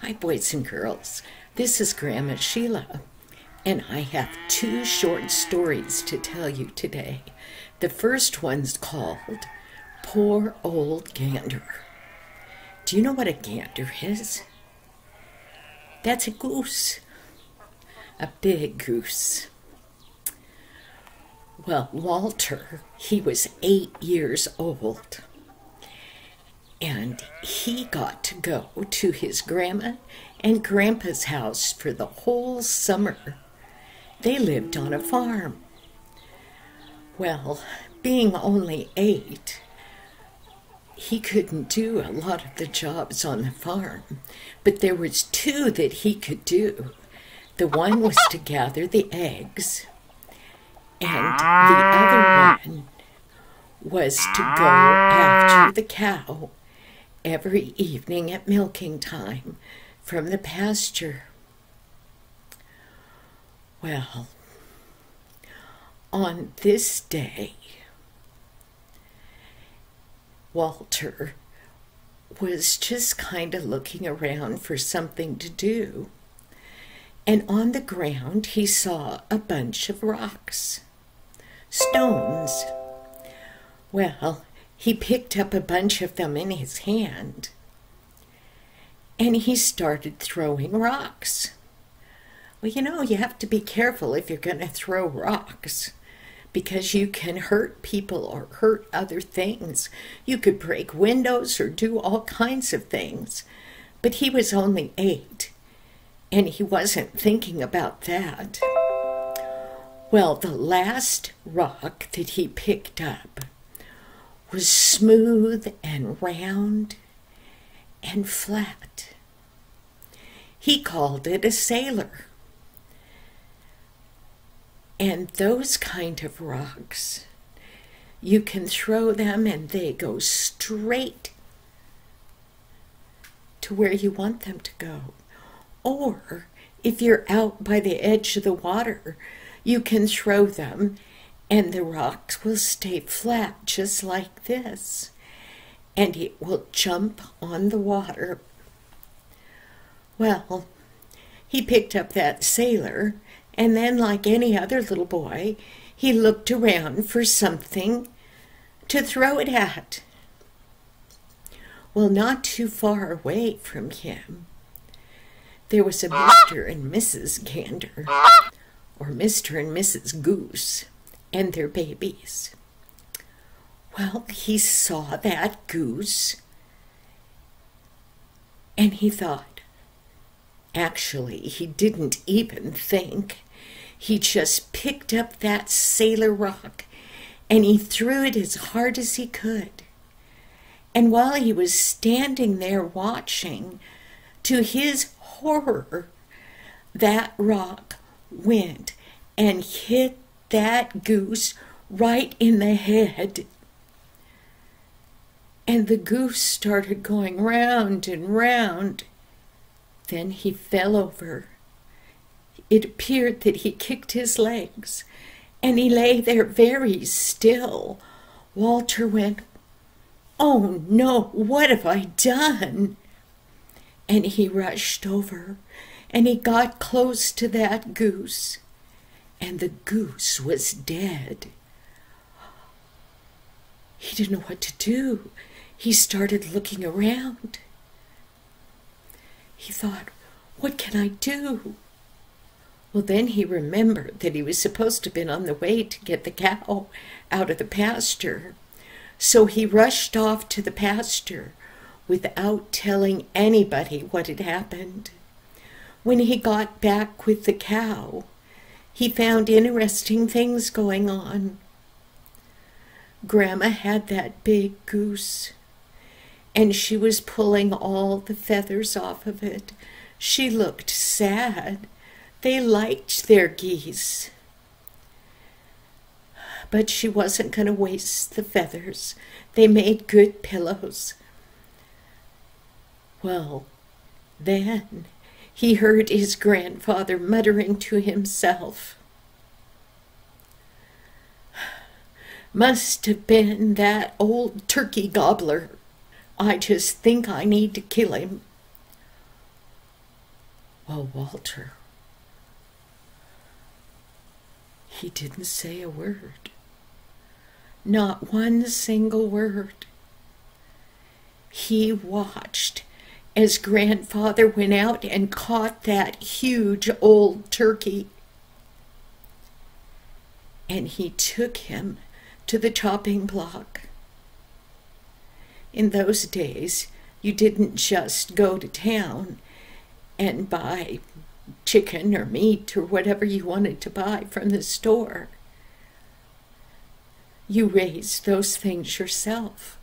Hi, boys and girls. This is Grandma Sheila, and I have two short stories to tell you today. The first one's called Poor Old Gander. Do you know what a gander is? That's a goose, a big goose. Well, Walter, he was 8 years old, and he got to go to his grandma and grandpa's house for the whole summer. They lived on a farm. Well, being only 8, he couldn't do a lot of the jobs on the farm, but there was 2 that he could do. The one was to gather the eggs, and the other one was to go after the cow every evening at milking time from the pasture. Well, on this day, Walter was just kind of looking around for something to do, and on the ground he saw a bunch of rocks, stones. Well, he picked up a bunch of them in his hand, and he started throwing rocks. Well, you know, you have to be careful if you're going to throw rocks, because you can hurt people or hurt other things. You could break windows or do all kinds of things. But he was only 8, and he wasn't thinking about that. Well, the last rock that he picked up was smooth and round and flat. He called it a sailor. And those kind of rocks, you can throw them and they go straight to where you want them to go. Or if you're out by the edge of the water, you can throw them and the rocks will stay flat just like this, and it will jump on the water. Well, he picked up that sailor, and then, like any other little boy, he looked around for something to throw it at. Well, not too far away from him, there was a Mr. and Mrs. Gander, or Mr. and Mrs. Goose, and their babies. Well, he saw that goose, and he thought, actually, he didn't even think. He just picked up that sailor rock, and he threw it as hard as he could. And while he was standing there watching, to his horror, that rock went and hit that goose right in the head. And the goose started going round and round. Then he fell over. It appeared that he kicked his legs, and he lay there very still. Walter went, "Oh no, what have I done?" And he rushed over, and he got close to that goose, and the goose was dead. He didn't know what to do. He started looking around. He thought, what can I do? Well, then he remembered that he was supposed to have been on the way to get the cow out of the pasture. So he rushed off to the pasture without telling anybody what had happened. When he got back with the cow, he found interesting things going on. Grandma had that big goose, and she was pulling all the feathers off of it. She looked sad. They liked their geese. But she wasn't going to waste the feathers. They made good pillows. Well, then he heard his grandfather muttering to himself, "Must have been that old turkey gobbler. I just think I need to kill him." Well, Walter, he didn't say a word. Not one single word. He watched as Grandfather went out and caught that huge old turkey. And he took him to the chopping block. In those days, you didn't just go to town and buy chicken or meat or whatever you wanted to buy from the store. You raised those things yourself.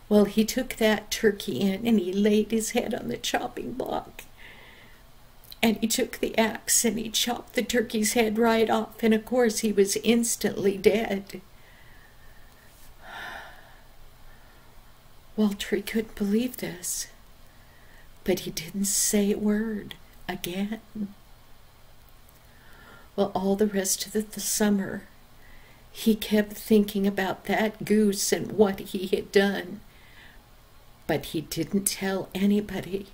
Well, he took that turkey in and he laid his head on the chopping block. And he took the axe and he chopped the turkey's head right off. And of course, he was instantly dead. Walter couldn't believe this, but he didn't say a word again. Well, all the rest of the summer, he kept thinking about that goose and what he had done, but he didn't tell anybody.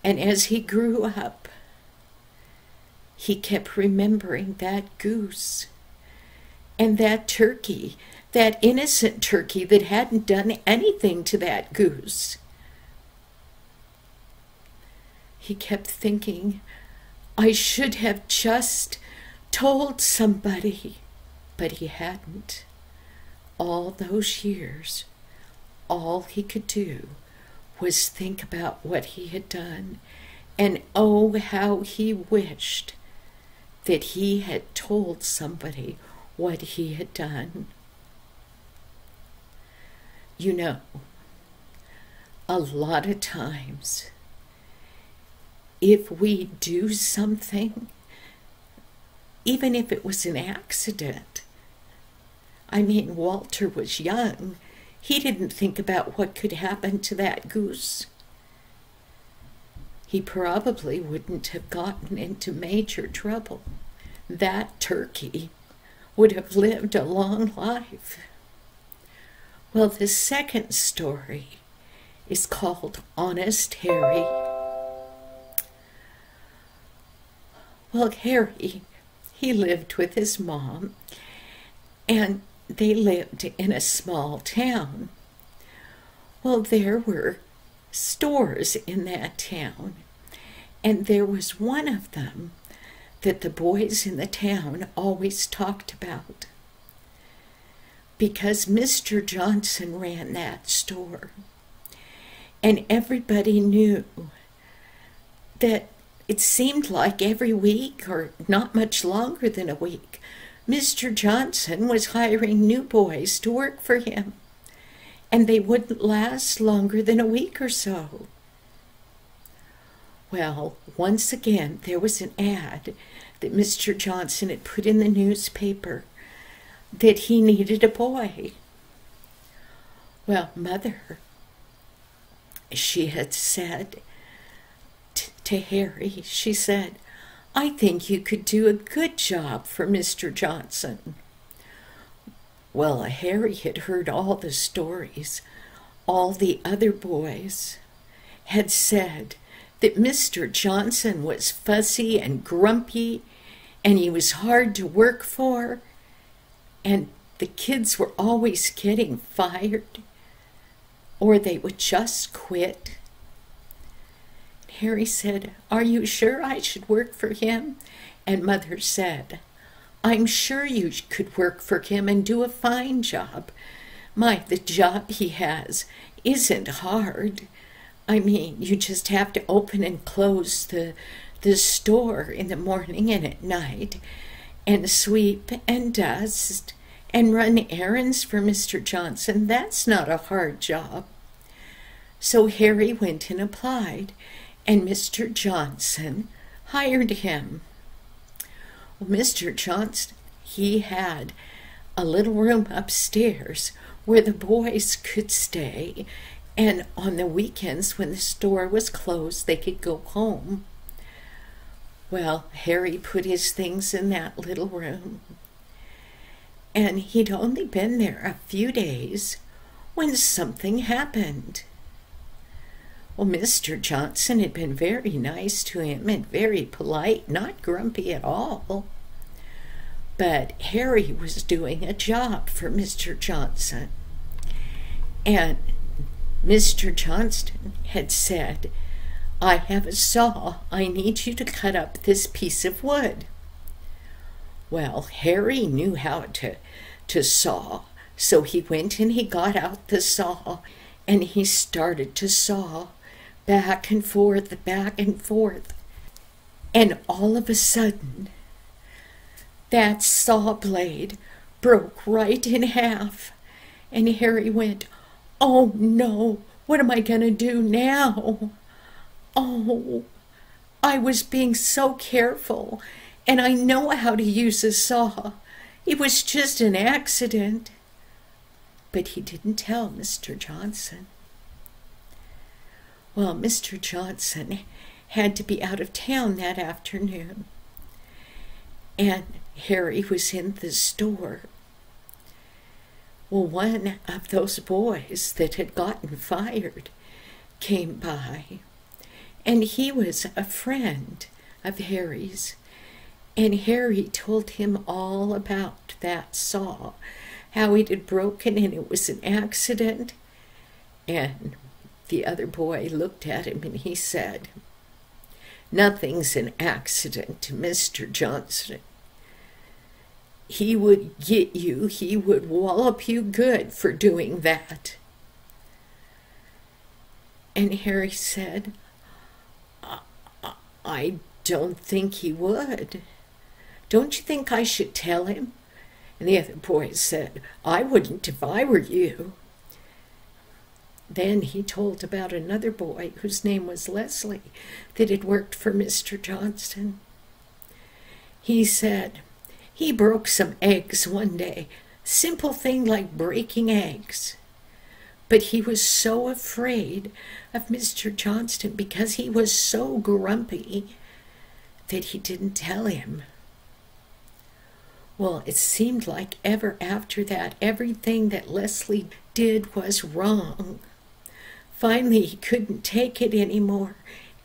And as he grew up, he kept remembering that goose and that turkey, that innocent turkey that hadn't done anything to that goose. He kept thinking, I should have just told somebody, but he hadn't. All those years, all he could do was think about what he had done, and oh, how he wished that he had told somebody what he had done. You know, a lot of times, if we do something, even if it was an accident, I mean, Walter was young. He didn't think about what could happen to that goose. He probably wouldn't have gotten into major trouble. That turkey would have lived a long life. Well, the second story is called Honest Harry. Well, Harry, he lived with his mom, and they lived in a small town. Well, there were stores in that town, and there was one of them that the boys in the town always talked about, because Mr. Johnson ran that store, and everybody knew that it seemed like every week, or not much longer than a week, Mr. Johnson was hiring new boys to work for him, and they wouldn't last longer than a week or so. Well, once again, there was an ad that Mr. Johnson had put in the newspaper that he needed a boy. Well, Mother, she had said to Harry, she said, I think you could do a good job for Mr. Johnson. Well, Harry had heard all the stories. All the other boys had said that Mr. Johnson was fussy and grumpy, and he was hard to work for, and the kids were always getting fired, or they would just quit. Harry said, Are you sure I should work for him? And Mother said, I'm sure you could work for him and do a fine job. The job he has isn't hard. I mean, you just have to open and close the store in the morning and at night, and sweep and dust and run errands for Mr. Johnson. That's not a hard job. So Harry went and applied, and Mr. Johnson hired him. Well, Mr. Johnson, he had a little room upstairs where the boys could stay, and on the weekends when the store was closed, they could go home. Well, Harry put his things in that little room, and he'd only been there a few days when something happened. Well, Mr. Johnson had been very nice to him and very polite, not grumpy at all. But Harry was doing a job for Mr. Johnson. And Mr. Johnston had said, "I have a saw. I need you to cut up this piece of wood." Well, Harry knew how to saw, so he went and he got out the saw and he started to saw back and forth, back and forth. And all of a sudden, that saw blade broke right in half. And Harry went, "Oh no, what am I going to do now? Oh, I was being so careful, and I know how to use a saw. It was just an accident." But he didn't tell Mr. Johnson. Well, Mr. Johnson had to be out of town that afternoon, and Harry was in the store. Well, one of those boys that had gotten fired came by, and he was a friend of Harry's, and Harry told him all about that saw, how it had broken and it was an accident. And the other boy looked at him and he said, "Nothing's an accident to Mr. Johnson. He would get you, he would wallop you good for doing that." And Harry said, I don't think he would. Don't you think I should tell him?" And the other boy said, "I wouldn't if I were you." Then he told about another boy whose name was Leslie that had worked for Mr. Johnston. He said, he broke some eggs one day, simple thing like breaking eggs. But he was so afraid of Mr. Johnston because he was so grumpy that he didn't tell him. Well, it seemed like ever after that, everything that Leslie did was wrong. Finally, he couldn't take it anymore,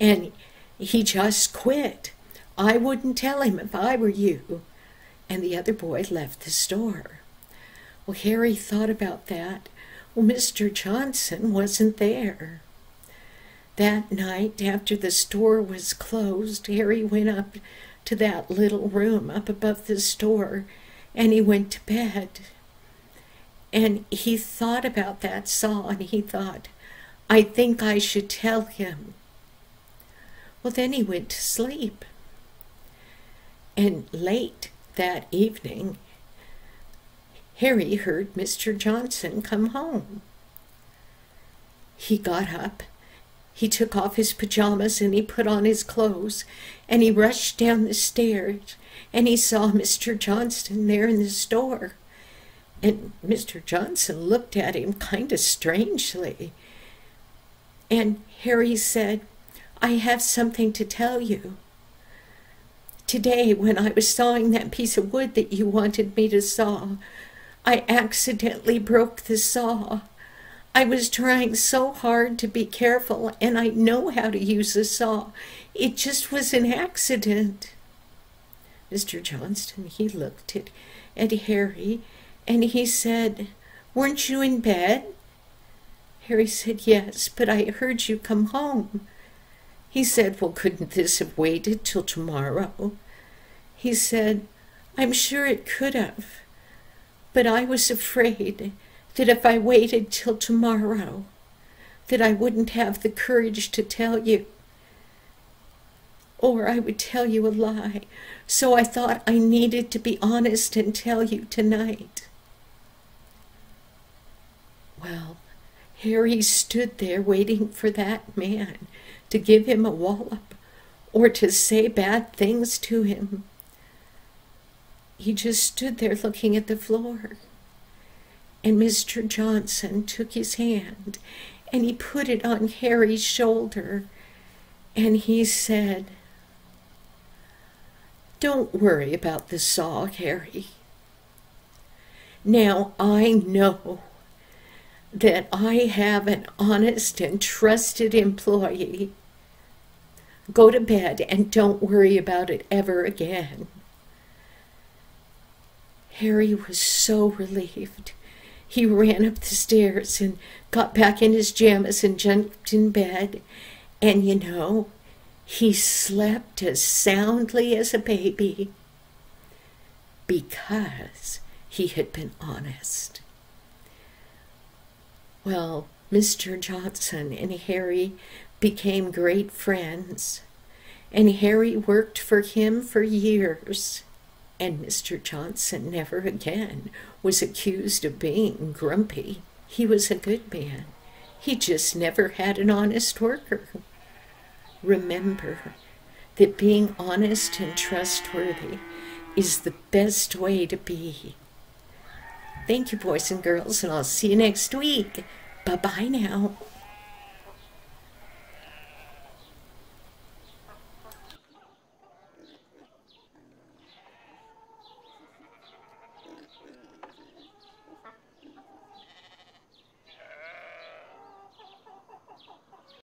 and he just quit. "I wouldn't tell him if I were you." And the other boy left the store. Well, Harry thought about that. Well, Mr. Johnson wasn't there. That night, after the store was closed, Harry went up to that little room up above the store, and he went to bed. And he thought about that saw, and he thought, "I think I should tell him." Well, then he went to sleep. And late that evening, Harry heard Mr. Johnson come home. He got up, he took off his pajamas and he put on his clothes, and he rushed down the stairs, and he saw Mr. Johnson there in the store. And Mr. Johnson looked at him kind of strangely. And Harry said, "I have something to tell you. Today, when I was sawing that piece of wood that you wanted me to saw, I accidentally broke the saw. I was trying so hard to be careful, and I know how to use a saw. It just was an accident." Mr. Johnston, he looked at Harry, and he said, "Weren't you in bed?" Harry said, "Yes, but I heard you come home." He said, "Well, couldn't this have waited till tomorrow?" He said, "I'm sure it could have, but I was afraid that if I waited till tomorrow, that I wouldn't have the courage to tell you, or I would tell you a lie. So I thought I needed to be honest and tell you tonight." Well, Harry stood there waiting for that man to give him a wallop or to say bad things to him. He just stood there looking at the floor. And Mr. Johnson took his hand and he put it on Harry's shoulder, and he said, "Don't worry about the saw, Harry. Now I know that I have an honest and trusted employee. Go to bed and don't worry about it ever again." Harry was so relieved. He ran up the stairs and got back in his jammies and jumped in bed. And he slept as soundly as a baby because he had been honest. Well, Mr. Johnson and Harry became great friends, and Harry worked for him for years, and Mr. Johnson never again was accused of being grumpy. He was a good man. He just never had an honest worker. Remember that being honest and trustworthy is the best way to be. Thank you, boys and girls, and I'll see you next week. Bye-bye now.